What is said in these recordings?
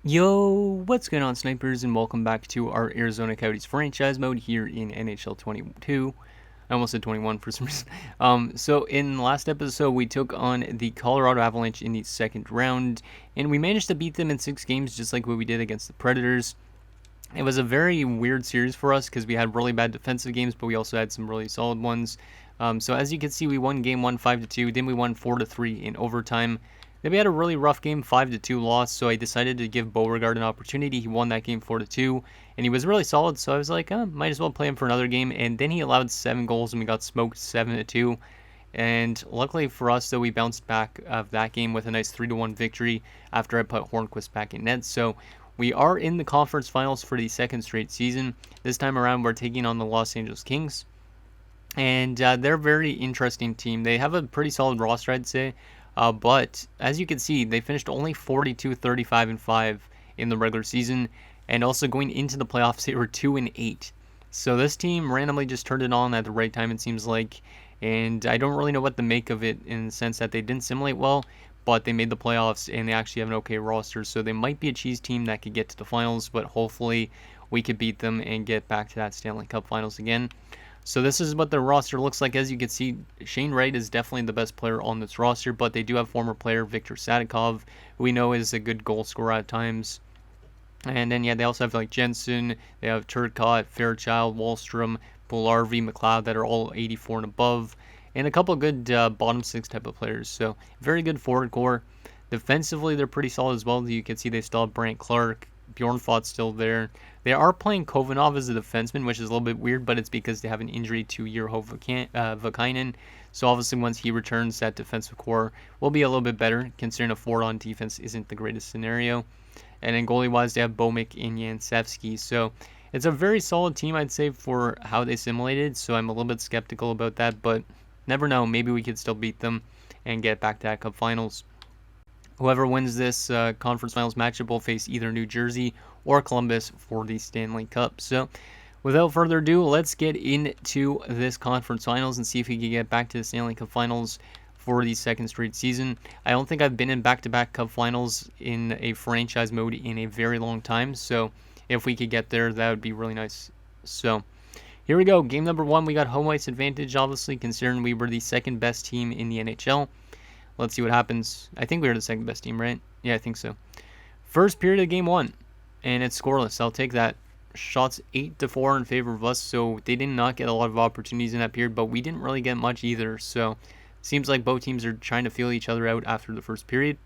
Yo, what's going on, snipers, and welcome back to our Arizona Coyotes franchise mode here in NHL 22. I almost said 21 for some reason. So in the last episode, we took on the Colorado Avalanche in the second round, and we managed to beat them in 6 games, just like what we did against the Predators. It was a very weird series for us because we had really bad defensive games, but we also had some really solid ones. So as you can see, we won game 1 5-2, then we won 4-3 in overtime. Then we had a really rough game, 5-2 loss, so I decided to give Beauregard an opportunity. He won that game 4-2, and he was really solid, so I was like, might as well play him for another game. And then he allowed 7 goals, and we got smoked 7-2. And luckily for us, though, we bounced back of that game with a nice 3-1 victory after I put Hornquist back in net. So we are in the conference finals for the second straight season. This time around, we're taking on the Los Angeles Kings. And they're a very interesting team. They have a pretty solid roster, I'd say. But as you can see, they finished only 42, 35, and 5 in the regular season. And also going into the playoffs, they were 2-8. So this team randomly just turned it on at the right time, it seems like. And I don't really know what to make of it in the sense that they didn't simulate well, but they made the playoffs and they actually have an okay roster. So they might be a cheese team that could get to the finals, but hopefully we could beat them and get back to that Stanley Cup finals again. So this is what their roster looks like. As you can see, Shane Wright is definitely the best player on this roster, but they do have former player Viktor Sadikov, who we know is a good goal scorer at times. And then, yeah, they also have like Jensen, they have Turcotte, Fairchild, Wallstrom, Pularvi, McLeod that are all 84 and above, and a couple good bottom six type of players. So very good forward core. Defensively, they're pretty solid as well. You can see they still have Brant Clark, Bjornfot's still there. They are playing Kovanov as a defenseman, which is a little bit weird, but it's because they have an injury to Urho Vakinen. So obviously once he returns, that defensive core will be a little bit better, considering a forward on defense isn't the greatest scenario. And then goalie-wise, they have Bomick and Yansevsky. So it's a very solid team, I'd say, for how they simulated. So I'm a little bit skeptical about that, but never know. Maybe we could still beat them and get back to that Cup Finals. Whoever wins this conference finals matchup will face either New Jersey or Columbus for the Stanley Cup. So without further ado, let's get into this conference finals and see if we can get back to the Stanley Cup Finals for the second straight season. I don't think I've been in back-to-back Cup Finals in a franchise mode in a very long time, so if we could get there, that would be really nice. So here we go. Game number 1, we got home ice advantage, obviously, considering we were the second best team in the NHL. Let's see what happens. I think we were the second best team, right? Yeah, I think so. First period of game 1, and it's scoreless. I'll take that. Shots 8-4 in favor of us, so they did not get a lot of opportunities in that period, but we didn't really get much either. So seems like both teams are trying to feel each other out after the first period.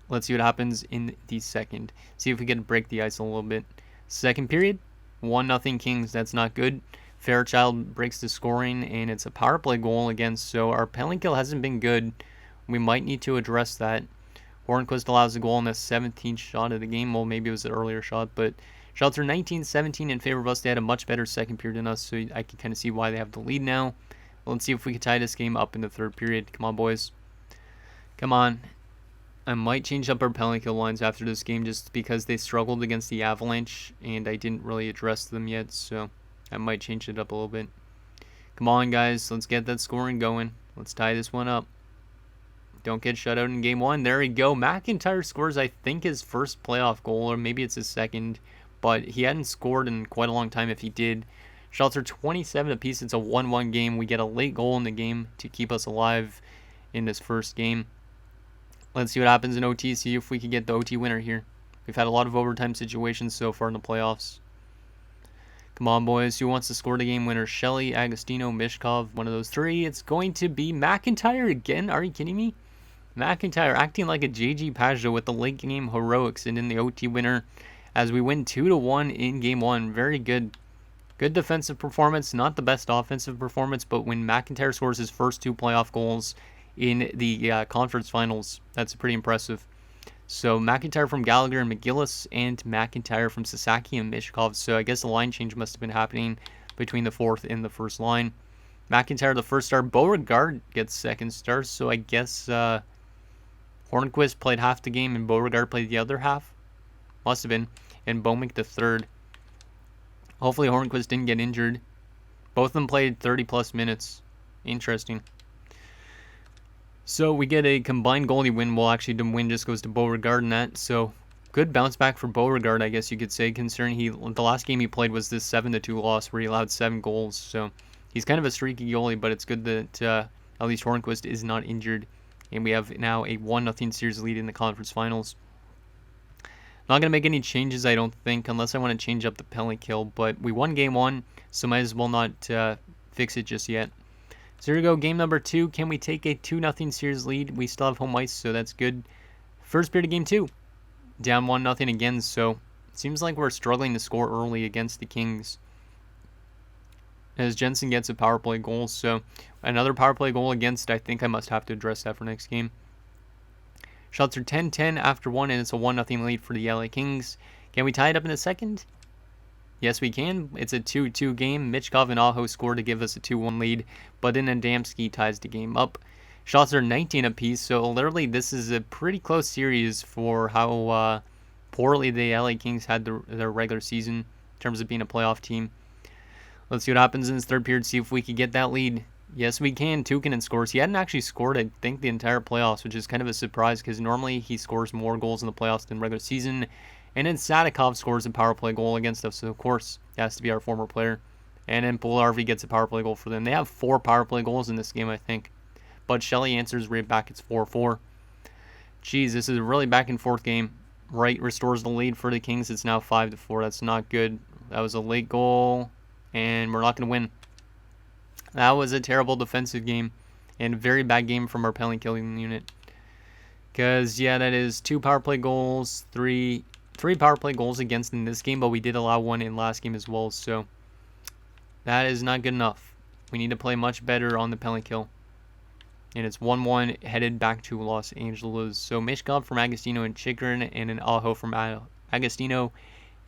Let's see what happens in the second. See if we can break the ice a little bit. Second period, 1-0 Kings. That's not good. Fairchild breaks the scoring, and it's a power play goal again, so our penalty kill hasn't been good. We might need to address that. Hornquist allows a goal on the 17th shot of the game. Well, maybe it was an earlier shot, but shots are 19-17 in favor of us. They had a much better second period than us, so I can kind of see why they have the lead now. Let's see if we can tie this game up in the third period. Come on, boys. Come on. I might change up our penalty kill lines after this game just because they struggled against the Avalanche, and I didn't really address them yet, so I might change it up a little bit. Come on, guys. Let's get that scoring going. Let's tie this one up. Don't get shut out in game 1. There we go. McIntyre scores, I think, his first playoff goal, or maybe it's his second, but he hadn't scored in quite a long time if he did. Shots are 27 apiece. It's a 1-1 game. We get a late goal in the game to keep us alive in this first game. Let's see what happens in OT, see if we can get the OT winner here. We've had a lot of overtime situations so far in the playoffs. Come on, boys. Who wants to score the game winner? Shelley, Agostino, Mishkov, one of those three. It's going to be McIntyre again. Are you kidding me? McIntyre acting like a JG Pajot with the late game heroics and in the OT winner as we win 2-1 in game 1. Very good. Good defensive performance. Not the best offensive performance, but when McIntyre scores his first 2 playoff goals in the conference finals, that's pretty impressive. So McIntyre from Gallagher and McGillis, and McIntyre from Sasaki and Mishkov. So I guess the line change must have been happening between the fourth and the first line. McIntyre the first star. Beauregard gets second star. So I guess Hornquist played half the game and Beauregard played the other half. Must have been. And Bomick the third. Hopefully Hornquist didn't get injured. Both of them played 30 plus minutes. Interesting. So we get a combined goalie win. Well, actually the win just goes to Beauregard in that. So good bounce back for Beauregard, I guess you could say, considering the last game he played was this 7-2 loss where he allowed 7 goals. So he's kind of a streaky goalie, but it's good that at least Hornquist is not injured. And we have now a 1-0 series lead in the conference finals. Not going to make any changes, I don't think, unless I want to change up the penalty kill. But we won game 1, so might as well not fix it just yet. So here we go, game number 2. Can we take a 2-0 series lead? We still have home ice, so that's good. First period of game 2. Down 1-0 again, so it seems like we're struggling to score early against the Kings. As Jensen gets a power play goal, so another power play goal against, I think I must have to address that for next game. Shots are 10-10 after 1, and it's a 1-0 lead for the LA Kings. Can we tie it up in the second? Yes, we can. It's a 2-2 game. Michkov and Aho score to give us a 2-1 lead, but then Adamski ties the game up. Shots are 19 apiece, so literally this is a pretty close series for how poorly the LA Kings had their regular season in terms of being a playoff team. Let's see what happens in this third period, see if we can get that lead. Yes, we can. Tukinen scores. He hadn't actually scored, I think, the entire playoffs, which is kind of a surprise because normally he scores more goals in the playoffs than regular season. And then Sadikov scores a power play goal against us, so of course it has to be our former player. And then Pularvi gets a power play goal for them. They have 4 power play goals in this game, I think. But Shelley answers right back. It's 4-4. Jeez, this is a really back and forth game. Wright restores the lead for the Kings. It's now 5-4. That's not good. That was a late goal, and we're not going to win. That was a terrible defensive game and a very bad game from our penalty killing unit. Because, yeah, that is 2 power play goals, 3 power play goals against in this game, but we did allow 1 in last game as well. So that is not good enough. We need to play much better on the penalty kill. And it's 1-1 headed back to Los Angeles. So Michkov from Agostino and Chikrin, and an Aho from Agostino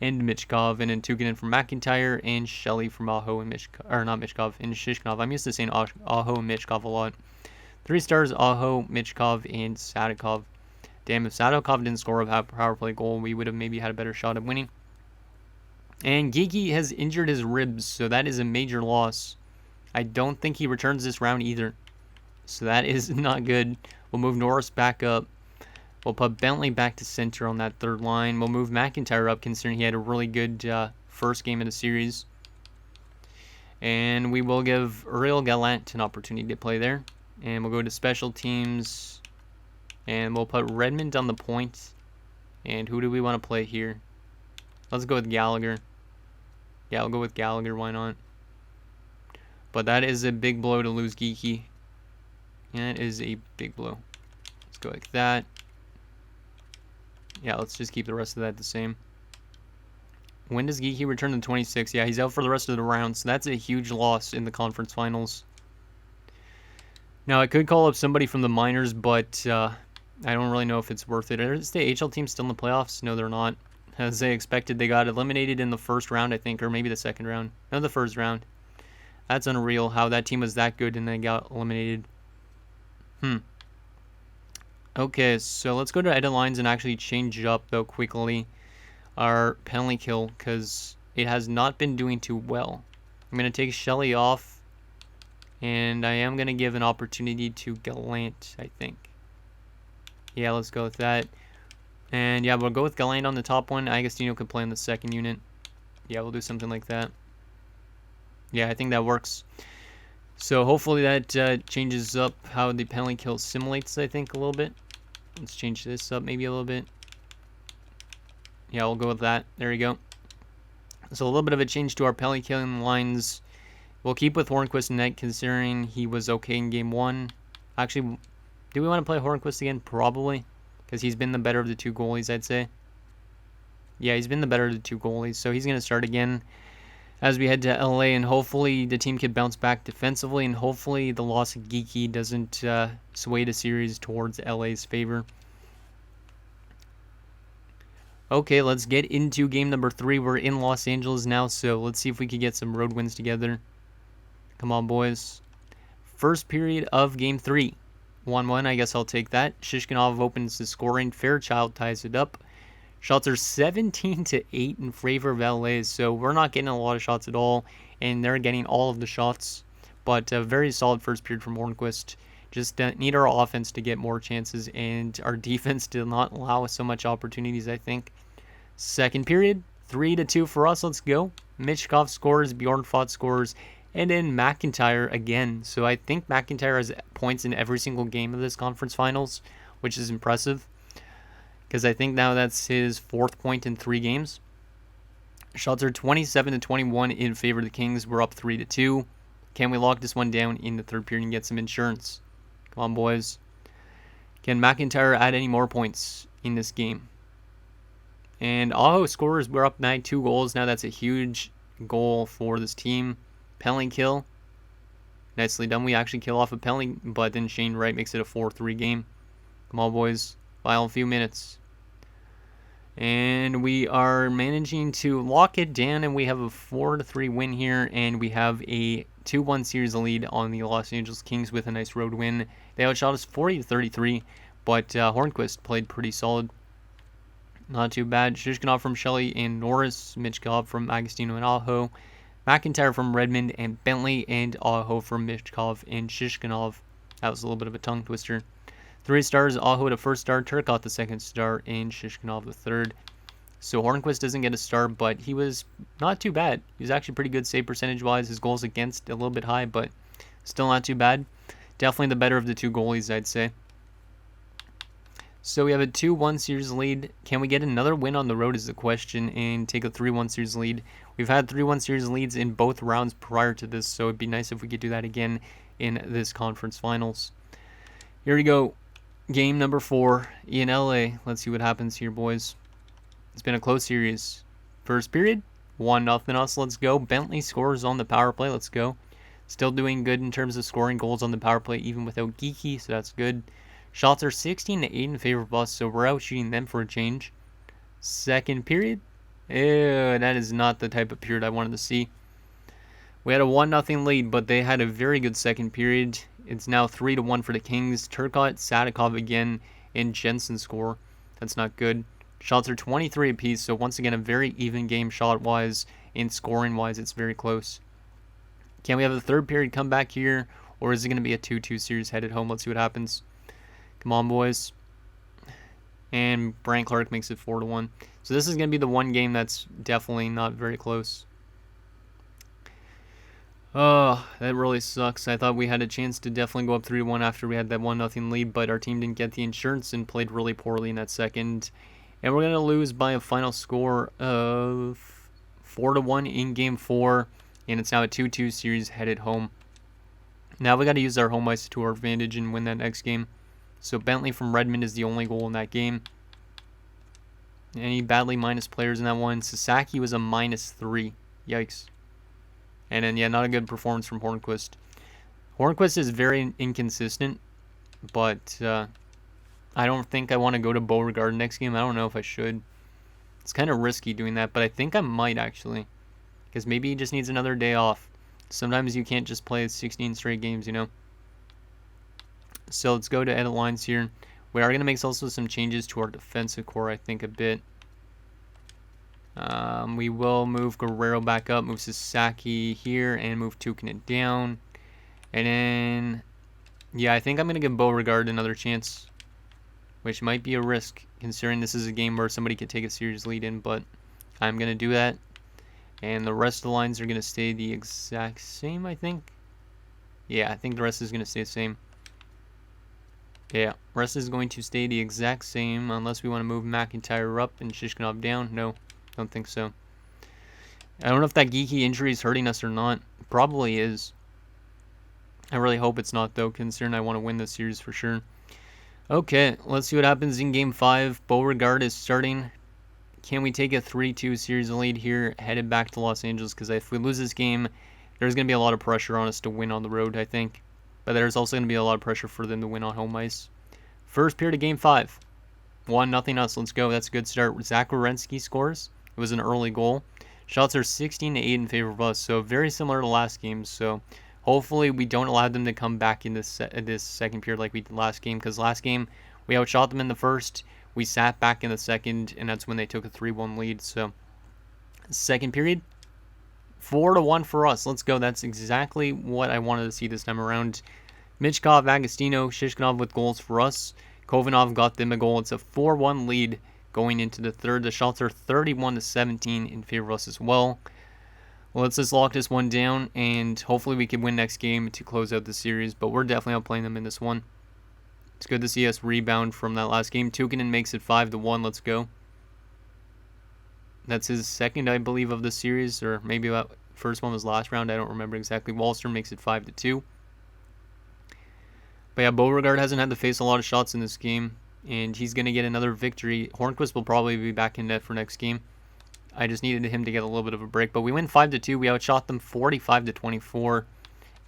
and Michkov, and then Tukinen from McIntyre, and Shelley from Aho and Michkov, or not Michkov, and Shishkov. I'm used to saying Aho and Michkov a lot. 3 stars, Aho, Michkov, and Sadikov. Damn, if Sadikov didn't score a power play goal, we would have maybe had a better shot at winning. And Geeky has injured his ribs, so that is a major loss. I don't think he returns this round either. So that is not good. We'll move Norris back up. We'll put Bentley back to center on that third line. We'll move McIntyre up, considering he had a really good first game of the series. And we will give Uriel Gallant an opportunity to play there. And we'll go to special teams. And we'll put Redmond on the point. And who do we want to play here? Let's go with Gallagher. Yeah, I'll go with Gallagher. Why not? But that is a big blow to lose Geeky. And it is a big blow. Let's go like that. Yeah, let's just keep the rest of that the same. When does Geeky return to 26? Yeah, he's out for the rest of the round, so that's a huge loss in the conference finals. Now, I could call up somebody from the minors, but I don't really know if it's worth it. Is the HL team still in the playoffs? No, they're not. As they expected, they got eliminated in the first round, I think, or maybe the second round. No, the first round. That's unreal how that team was that good and then got eliminated. Okay, so let's go to edit lines and actually change up, though, quickly our penalty kill, because it has not been doing too well. I'm going to take Shelley off, and I am going to give an opportunity to Gallant, I think. Yeah, let's go with that. And yeah, we'll go with Gallant on the top one. Agostino could play on the second unit. Yeah, we'll do something like that. Yeah, I think that works. So hopefully that changes up how the penalty kill simulates, I think, a little bit. Let's change this up maybe a little bit. Yeah, we'll go with that. There we go. So a little bit of a change to our penalty killing lines. We'll keep with Hornquist in net, considering he was okay in game 1. Actually, do we want to play Hornquist again? Probably, because he's been the better of the 2 goalies, I'd say. Yeah, he's been the better of the 2 goalies, so he's going to start again as we head to LA, and hopefully the team can bounce back defensively, and hopefully the loss of Geeky doesn't sway the series towards LA's favor. Okay, let's get into game number 3. We're in Los Angeles now, so let's see if we can get some road wins together. Come on, boys. First period of game 3. 1-1, I guess I'll take that. Shishkinov opens the scoring. Fairchild ties it up. Shots are 17-8 in favor of LA, so we're not getting a lot of shots at all, and they're getting all of the shots. But a very solid first period from Hornquist. Just need our offense to get more chances, and our defense did not allow us so much opportunities, I think. Second period, 3-2 for us. Let's go. Michkov scores, Bjornfot scores, and then McIntyre again. So I think McIntyre has points in every single game of this conference finals, which is impressive, because I think now that's his 4th point in 3 games. Shots are 27-21 in favor of the Kings. We're up 3-2. Can we lock this one down in the third period and get some insurance? Come on, boys. Can McIntyre add any more points in this game? And Aho scores. We're up 2 goals. Now that's a huge goal for this team. Penalty kill. Nicely done. We actually kill off a penalty, but then Shane Wright makes it a 4-3 game. Come on, boys. Final few minutes. And we are managing to lock it down, and we have a 4-3 win here, and we have a 2-1 series lead on the Los Angeles Kings with a nice road win. They outshot us 40-33, but Hornquist played pretty solid. Not too bad. Shishkinov from Shelley and Norris, Michkov from Agostino and Aho, McIntyre from Redmond and Bentley, and Aho from Michkov and Shishkinov. That was a little bit of a tongue twister. 3 stars, Aho the first star, Turcotte the second star, and Shishkinov the third. So Hornquist doesn't get a star, but he was not too bad. He was actually pretty good save percentage-wise. His goals against a little bit high, but still not too bad. Definitely the better of the 2 goalies, I'd say. So we have a 2-1 series lead. Can we get another win on the road is the question and take a 3-1 series lead? We've had 3-1 series leads in both rounds prior to this, so it'd be nice if we could do that again in this conference finals. Here we go. Game number 4 in LA. Let's see what happens here, boys. It's been a close series. First period, 1-0 us. Let's go. Bentley scores on the power play. Let's go. Still doing good in terms of scoring goals on the power play, even without Geeky, so that's good. Shots are 16-8 in favor of us, so we're out shooting them for a change. Second period. Ew, that is not the type of period I wanted to see. We had a 1-0 lead, but they had a very good second period. It's now 3-1 for the Kings. Turcotte, Sadikov again, and Jensen score. That's not good. Shots are 23 apiece, so once again a very even game shot-wise, and scoring-wise it's very close. Can we have a third period comeback here, or is it going to be a 2-2 series headed home? Let's see what happens. Come on, boys. And Brian Clark makes it 4-1. So this is going to be the one game that's definitely not very close. Oh, that really sucks. I thought we had a chance to definitely go up 3-1 after we had that 1-0 lead, but our team didn't get the insurance and played really poorly in that second. And we're going to lose by a final score of 4-1 in Game 4, and it's now a 2-2 series headed home. Now we got to use our home ice to our advantage and win that next game. So Bentley from Redmond is the only goal in that game. Any badly minus players in that one? Sasaki was a -3. Yikes. And then, yeah, not a good performance from Hornquist. Hornquist is very inconsistent, but I don't think I want to go to Beauregard next game. I don't know if I should. It's kind of risky doing that, but I think I might actually, because maybe he just needs another day off. Sometimes you can't just play 16 straight games, you know. So let's go to edit lines here. We are going to make also some changes to our defensive core, I think, a bit. We will move Guerrero back up, move Sasaki here, and move Tukinen down. And then, yeah, I think I'm going to give Beauregard another chance, which might be a risk, considering this is a game where somebody could take a serious lead in, but I'm going to do that. And the rest of the lines are going to stay the exact same, I think. Yeah, I think the rest is going to stay the same. Yeah, rest is going to stay the exact same unless we want to move McIntyre up and Shishkinov down. No, don't think so. I don't know if that geeky injury is hurting us or not. Probably is. I really hope it's not, though, considering I want to win this series for sure. Okay, let's see what happens in Game 5. Beauregard is starting. Can we take a 3-2 series lead here, headed back to Los Angeles? Because if we lose this game, there's going to be a lot of pressure on us to win on the road, I think. But there's also going to be a lot of pressure for them to win on home ice. First period of Game 5. 1-0 us. Let's go. That's a good start. Zach Werenski scores. It was an early goal. Shots are 16-8 in favor of us, so very similar to last game. So hopefully we don't allow them to come back in this second period like we did last game, because last game we outshot them in the first. We sat back in the second, and that's when they took a 3-1 lead. So second period, 4-1 for us. Let's go. That's exactly what I wanted to see this time around. Michkov, Agostino, Shishkinov with goals for us. Kovanov got them a goal. It's a 4-1 lead going into the third. The shots are 31-17 in favor of us as well. Let's just lock this one down, and hopefully we can win next game to close out the series, but we're definitely outplaying them in this one. It's good to see us rebound from that last game. Tukinen makes it 5-1. Let's go. That's his second, I believe, of the series, or maybe that first one was last round. I don't remember exactly. Wallstrom makes it 5-2. But yeah, Beauregard hasn't had to face a lot of shots in this game, and he's going to get another victory. Hornquist will probably be back in net for next game. I just needed him to get a little bit of a break, but we win 5-2. We outshot them 45-24,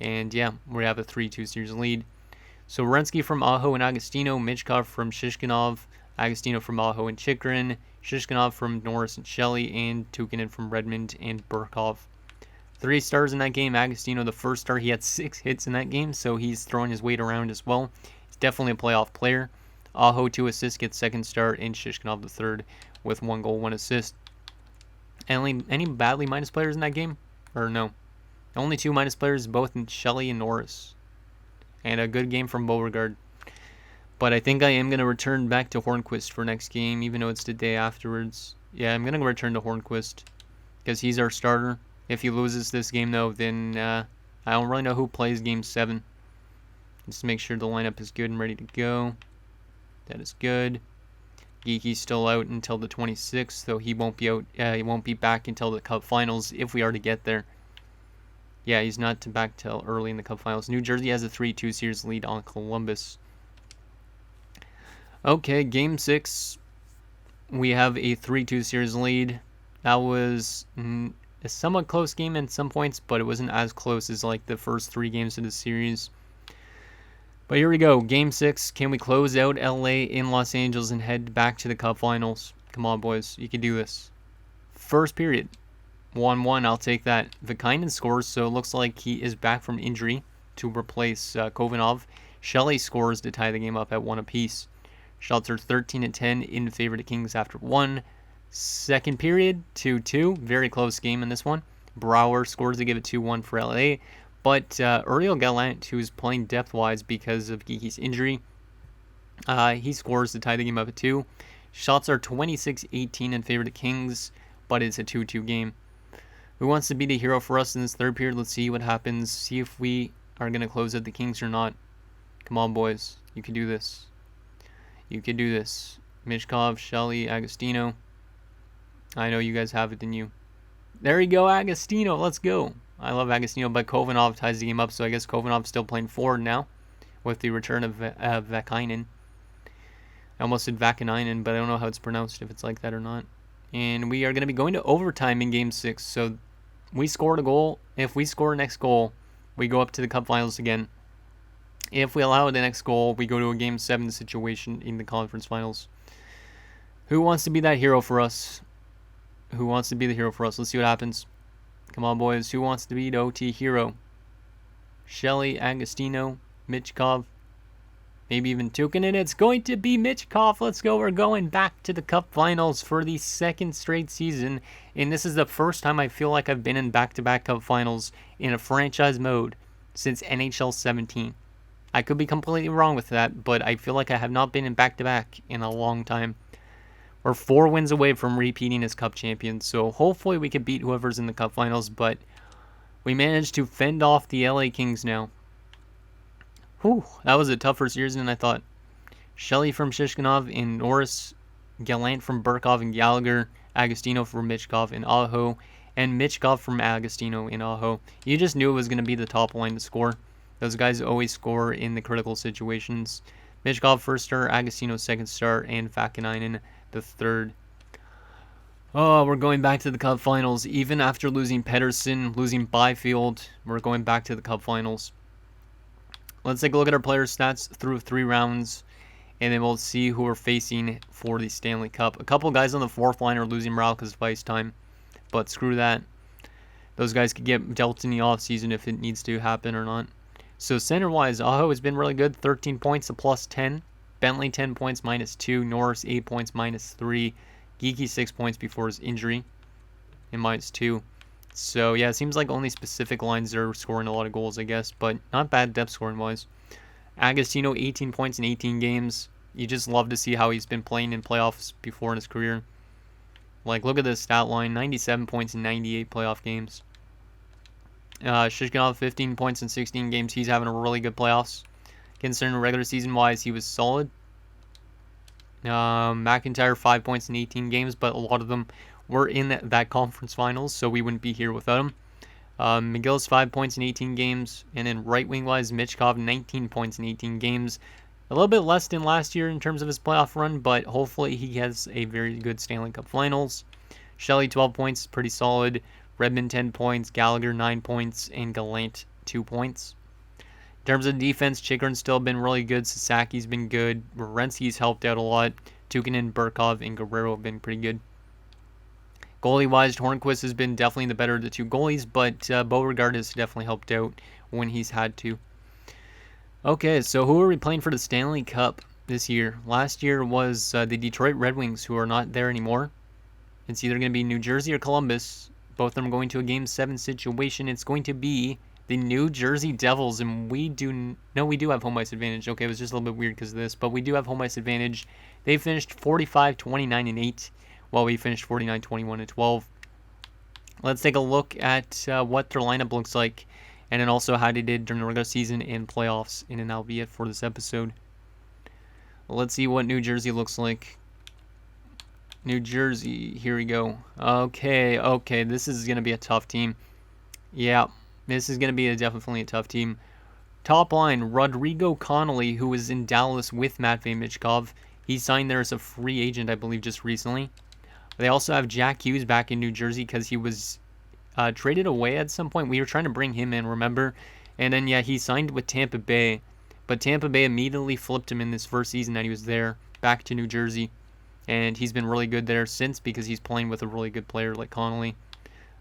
and yeah, we have a 3-2 series lead. So Rensky from Aho and Agostino, Michkov from Shishkinov, Agostino from Aho and Chikrin, Shishkinov from Norris and Shelley, and Tukinen from Redmond and Burkov. 3 stars in that game. Agostino, the first star, he had 6 hits in that game, so he's throwing his weight around as well. He's definitely a playoff player. Aho, 2 assists, gets second star, and Shishkinov the third with 1 goal, 1 assist. Any badly minus players in that game? Or no? Only 2 minus players, both in Shelley and Norris. And a good game from Beauregard. But I think I am going to return back to Hornquist for next game, even though it's the day afterwards. Yeah, I'm going to return to Hornquist because he's our starter. If he loses this game, though, then I don't really know who plays Game 7. Just make sure the lineup is good and ready to go. That is good. Geeky's still out until the 26th, so he won't be out. He won't be back until the Cup Finals if we are to get there. Yeah, he's not back till early in the Cup Finals. New Jersey has a 3-2 series lead on Columbus. Okay, Game 6. We have a 3-2 series lead. That was a somewhat close game at some points, but it wasn't as close as like the first 3 games of the series. But here we go. Game 6. Can we close out LA in Los Angeles and head back to the Cup Finals? Come on, boys. You can do this. First period. 1-1. I'll take that. Viktor scores, so it looks like he is back from injury to replace Kovanov. Shelley scores to tie the game up at 1 apiece. Shots are 13-10 in favor of the Kings after 1. Second period, 2-2. Very close game in this one. Brouwer scores to give it 2-1 for LA. But Uriel Gallant, who's playing depth-wise because of Geeky's injury, he scores to tie the game up at 2. Shots are 26-18 in favor of the Kings, but it's a 2-2 game. Who wants to be the hero for us in this third period? Let's see what happens. See if we are going to close out the Kings or not. Come on, boys. You can do this. You can do this. Michkov, Shelley, Agostino. I know you guys have it in you. There you go, Agostino. Let's go. I love Agostino, but Kovanov ties the game up, so I guess Kovanov's still playing forward now with the return of Vakinen. I almost said Vakinen, but I don't know how it's pronounced, if it's like that or not. And we are going to be going to overtime in Game 6, so we scored a goal. If we score next goal, we go up to the Cup Finals again. If we allow the next goal, we go to a Game 7 situation in the Conference Finals. Who wants to be that hero for us? Who wants to be the hero for us? Let's see what happens. Come on, boys. Who wants to be the OT hero? Shelley, Agostino, Michkov, maybe even Tukinen. It's going to be Michkov. Let's go. We're going back to the Cup Finals for the 2nd straight season. And this is the first time I feel like I've been in back-to-back Cup Finals in a franchise mode since NHL 17. I could be completely wrong with that, but I feel like I have not been in back-to-back in a long time. We're 4 wins away from repeating as Cup champions, so hopefully we can beat whoever's in the Cup Finals, but we managed to fend off the LA Kings now. Whew, that was a tougher series than I thought. Shelley from Shishkinov and Norris, Gallant from Burkov and Gallagher, Agostino from Michkov and Aho, and Michkov from Agostino and Aho. You just knew it was going to be the top line to score. Those guys always score in the critical situations. Michkov first star, Agostino second star, and Vakinen the third. Oh, we're going back to the Cup Finals. Even after losing Pedersen, losing Byfield, we're going back to the Cup Finals. Let's take a look at our players' stats through 3 rounds, and then we'll see who we're facing for the Stanley Cup. A couple guys on the 4th line are losing morale because of ice time, but screw that. Those guys could get dealt in the offseason if it needs to happen or not. So center-wise, Aho has been really good. 13 points, a plus 10. Bentley, 10 points, minus 2. Norris, 8 points, minus 3. Geeky, 6 points before his injury, and minus 2. So, yeah, it seems like only specific lines are scoring a lot of goals, I guess, but not bad depth scoring-wise. Agostino, 18 points in 18 games. You just love to see how he's been playing in playoffs before in his career. Like, look at this stat line, 97 points in 98 playoff games. Shishkinov, 15 points in 16 games. He's having a really good playoffs. Considering regular season-wise, he was solid. McIntyre, 5 points in 18 games, but a lot of them were in that conference finals, so we wouldn't be here without him. McGill's 5 points in 18 games, and then right wing-wise, Michkov, 19 points in 18 games. A little bit less than last year in terms of his playoff run, but hopefully he has a very good Stanley Cup Finals. Shelley, 12 points, pretty solid. Redmond, 10 points. Gallagher, 9 points. And Gallant, 2 points. In terms of defense, Chikrin's still been really good. Sasaki's been good. Werenski's helped out a lot. Tukinen, Burkov, and Guerrero have been pretty good. Goalie-wise, Hornquist has been definitely the better of the two goalies, but Beauregard has definitely helped out when he's had to. Okay, so who are we playing for the Stanley Cup this year? Last year was the Detroit Red Wings, who are not there anymore. It's either going to be New Jersey or Columbus. Both of them are going to a Game 7 situation. It's going to be the New Jersey Devils, and we do have home ice advantage. Okay, it was just a little bit weird because of this, but we do have home ice advantage. They finished 45-29-8, while we finished 49-21-12. Let's take a look at what their lineup looks like, and then also how they did during the regular season and playoffs, and then that'll be it for this episode. Let's see what New Jersey looks like. New Jersey, here we go. Okay, this is going to be a tough team. Yeah, this is going to be definitely a tough team. Top line, Rodrigo Connolly, who was in Dallas with Matvei Michkov. He signed there as a free agent, I believe, just recently. They also have Jack Hughes back in New Jersey because he was traded away at some point. We were trying to bring him in, remember? And then, yeah, he signed with Tampa Bay. But Tampa Bay immediately flipped him in this first season that he was there, back to New Jersey. And he's been really good there since because he's playing with a really good player like Connolly.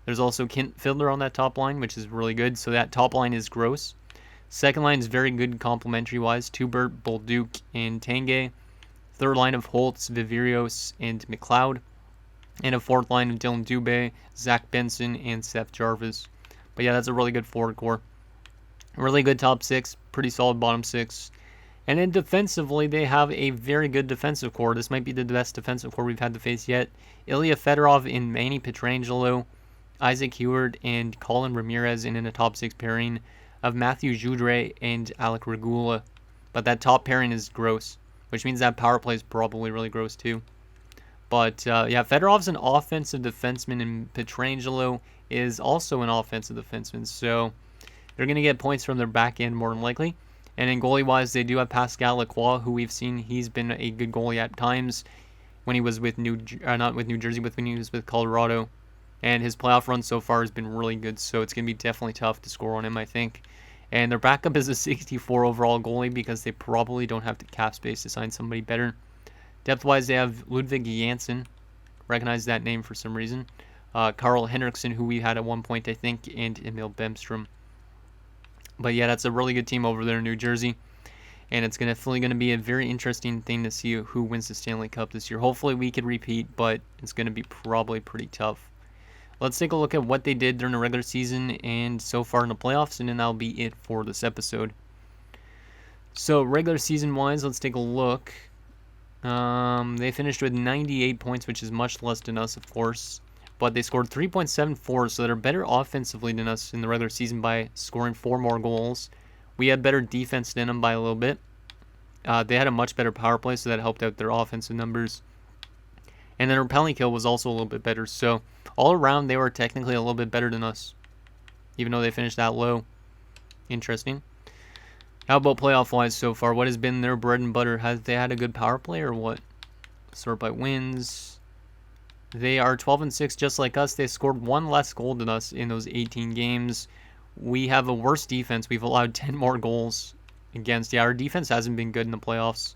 There's also Kent Fiddler on that top line, which is really good. So that top line is gross. Second line is very good complementary-wise. Tubert, Bolduc, and Tanguay. Third line of Holtz, Viverios, and McLeod. And a fourth line of Dylan Dubé, Zach Benson, and Seth Jarvis. But yeah, that's a really good forward core. Really good top six, pretty solid bottom six. And then defensively, they have a very good defensive core. This might be the best defensive core we've had to face yet. Ilya Fedorov and Manny Pietrangelo, Isaac Heward, and Colin Ramirez, and in a top six pairing of Matthew Joudre and Alec Regula. But that top pairing is gross, which means that power play is probably really gross too. But yeah, Fedorov's an offensive defenseman, and Pietrangelo is also an offensive defenseman. So they're going to get points from their back end more than likely. And in goalie-wise, they do have Pascal Lacroix, who we've seen he's been a good goalie at times when he was with not with New Jersey, but when he was with Colorado. And his playoff run so far has been really good, so it's going to be definitely tough to score on him, I think. And their backup is a 64 overall goalie because they probably don't have the cap space to sign somebody better. Depth-wise, they have Ludwig Janssen. Recognize that name for some reason. Carl Henriksen, who we had at one point, I think, and Emil Bemstrom. But yeah, that's a really good team over there in New Jersey. And it's definitely going to be a very interesting thing to see who wins the Stanley Cup this year. Hopefully we could repeat, but it's going to be probably pretty tough. Let's take a look at what they did during the regular season and so far in the playoffs, and then that'll be it for this episode. So regular season-wise, let's take a look. They finished with 98 points, which is much less than us, of course. But they scored 3.74, so they're better offensively than us in the regular season by scoring 4 more goals. We had better defense than them by a little bit. They had a much better power play, so that helped out their offensive numbers. And then their penalty kill was also a little bit better. So all around, they were technically a little bit better than us, even though they finished that low. Interesting. How about playoff-wise so far? What has been their bread and butter? Have they had a good power play or what? Sort by wins. They are 12-6 just like us. They scored 1 less goal than us in those 18 games. We have a worse defense. We've allowed 10 more goals against. Yeah, our defense hasn't been good in the playoffs.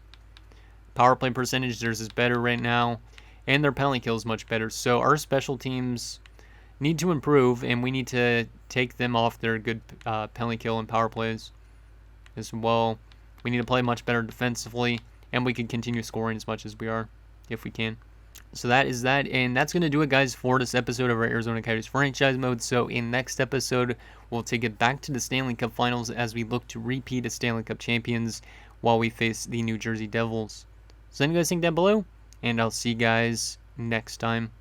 Power play percentage, theirs is better right now. And their penalty kill is much better. So our special teams need to improve, and we need to take them off their good penalty kill and power plays as well. We need to play much better defensively, and we can continue scoring as much as we are, if we can. So that is that, and that's going to do it, guys, for this episode of our Arizona Coyotes franchise mode. So in next episode, we'll take it back to the Stanley Cup Finals as we look to repeat as Stanley Cup champions while we face the New Jersey Devils. So let me know what you guys think down below, and I'll see you guys next time.